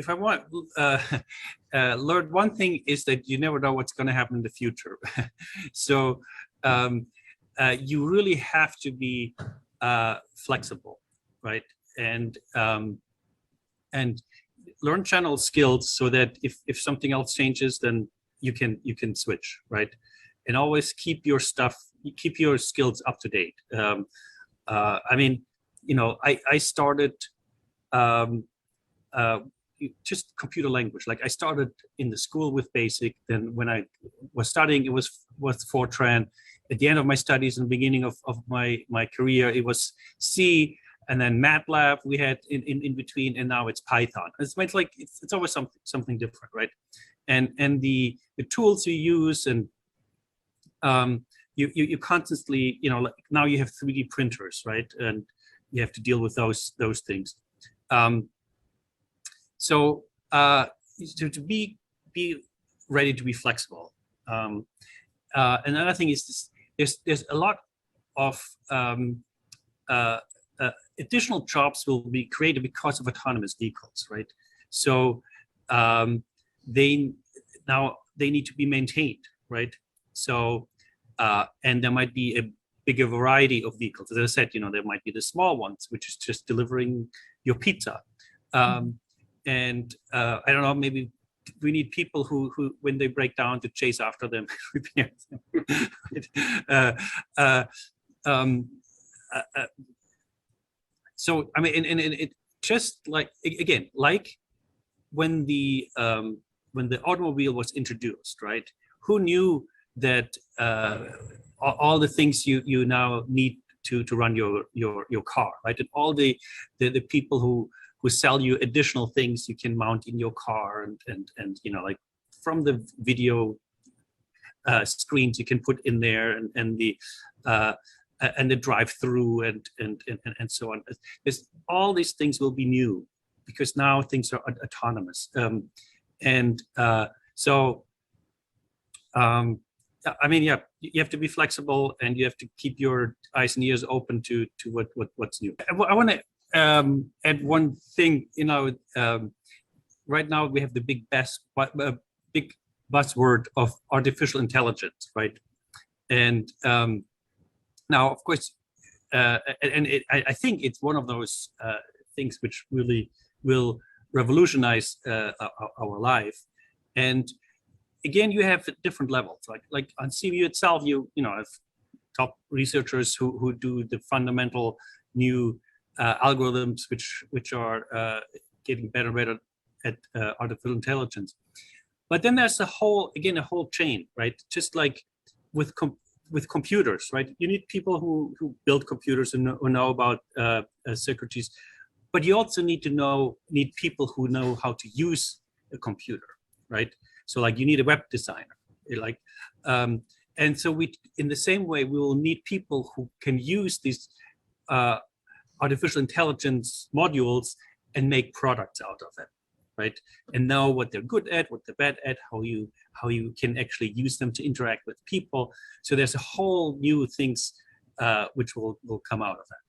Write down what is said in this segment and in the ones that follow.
if I want learn one thing is that you never know what's going to happen in the future. So you really have to be flexible, right? And learn channel skills so that if something else changes, then you can switch, right? And always keep your skills up to date. I mean, you know, I started just computer language. Like I started in the school with BASIC. Then when I was studying, it was Fortran. At the end of my studies and the beginning of my career, it was C, and then MATLAB we had in between, and now it's Python. It's like it's always something different, right? And the tools you use, and you constantly, you know, like now you have 3D printers, right? And you have to deal with those things. So to be ready to be flexible. Another thing is there's a lot of additional jobs will be created because of autonomous vehicles, right? So they need to be maintained, right? So and there might be a bigger variety of vehicles. As I said, you know, there might be the small ones, which is just delivering your pizza. And I don't know, maybe we need people who when they break down, to chase after them, repair them. So I mean, and it just like, again, like when the automobile was introduced, right? Who knew that all the things you now need to run your car, right? And all the people who sell you additional things you can mount in your car, and you know, like from the video screens you can put in there, and the drive-through and so on. There's all these things will be new because now things are autonomous, so I mean, yeah, you have to be flexible, and you have to keep your eyes and ears open to what's new. I want to add one thing. You know, right now we have the big buzzword of artificial intelligence, right? And now, of course, I think it's one of those things which really will revolutionize our life. And again, you have different levels. Like on CMU itself, you know, have top researchers who do the fundamental new algorithms which are getting better and better at artificial intelligence. But then there's a whole chain, right? Just like with computers, right? You need people who build computers and who know about circuitries, but you also need people who know how to use a computer, right? So like you need a web designer, like, and so in the same way, we will need people who can use these artificial intelligence modules and make products out of it, right? And know what they're good at, what they're bad at, how you can actually use them to interact with people. So there's a whole new things which will come out of that.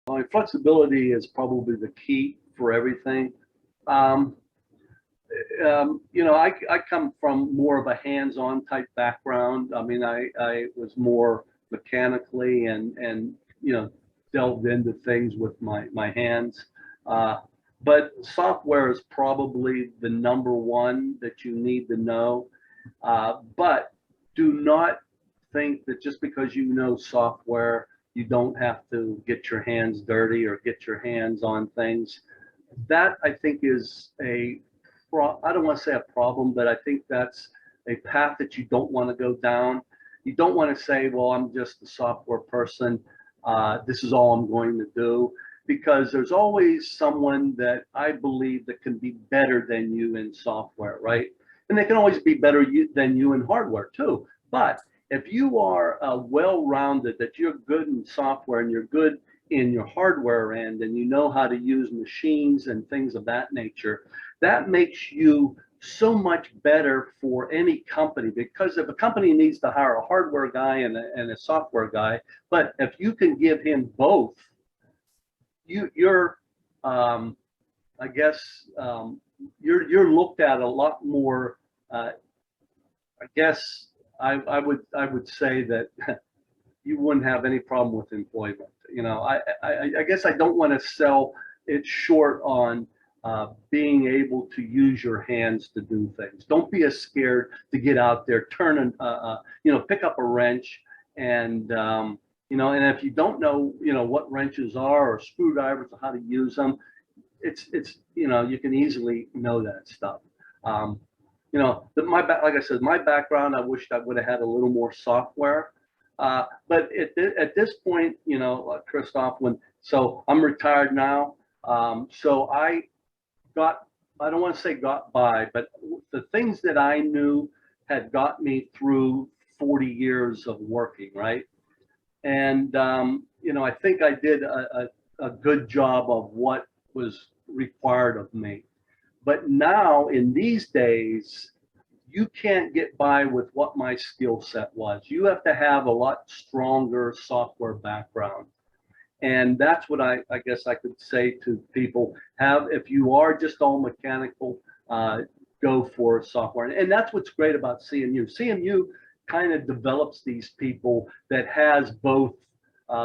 Well, flexibility is probably the key for everything. You know, I come from more of a hands-on type background. I mean, I was more mechanically and you know, delved into things with my hands. But software is probably the number one that you need to know. But do not think that just because you know software, you don't have to get your hands dirty or get your hands on things. That, I think, is I don't want to say a problem, but I think that's a path that you don't want to go down. You don't want to say, well, I'm just a software person. This is all I'm going to do, because there's always someone that I believe that can be better than you in software, right? And they can always be better than you in hardware too. But if you are well-rounded, that you're good in software and you're good in your hardware end, and you know how to use machines and things of that nature, that makes you so much better for any company, because if a company needs to hire a hardware guy and a software guy, but if you can give him both, you're I guess you're looked at a lot more. I guess I would say that you wouldn't have any problem with employment. You know, I guess I don't want to sell it short on being able to use your hands to do things. Don't be as scared to get out there, turn and you know, pick up a wrench, and you know, and if you don't know, you know, what wrenches are or screwdrivers or how to use them, it's you know, you can easily know that stuff. You know, like I said, my background, I wished I would have had a little more software. But at this point, you know, Christoph, so I'm retired now. So I don't want to say got by, but the things that I knew had got me through 40 years of working, right? And, you know, I think I did a good job of what was required of me. But now in these days, you can't get by with what my skill set was. You have to have a lot stronger software background. And that's what I guess I could say to people, if you are just all mechanical, go for software. And that's what's great about CMU. CMU kind of develops these people that has both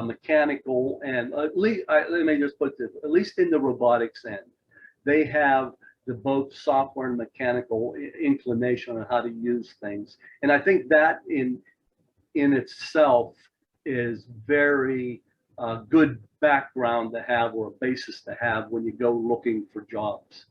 mechanical and let me just put this, at least in the robotics end, they have the both software and mechanical inclination on how to use things. And I think that in itself is very good background to have, or a basis to have when you go looking for jobs.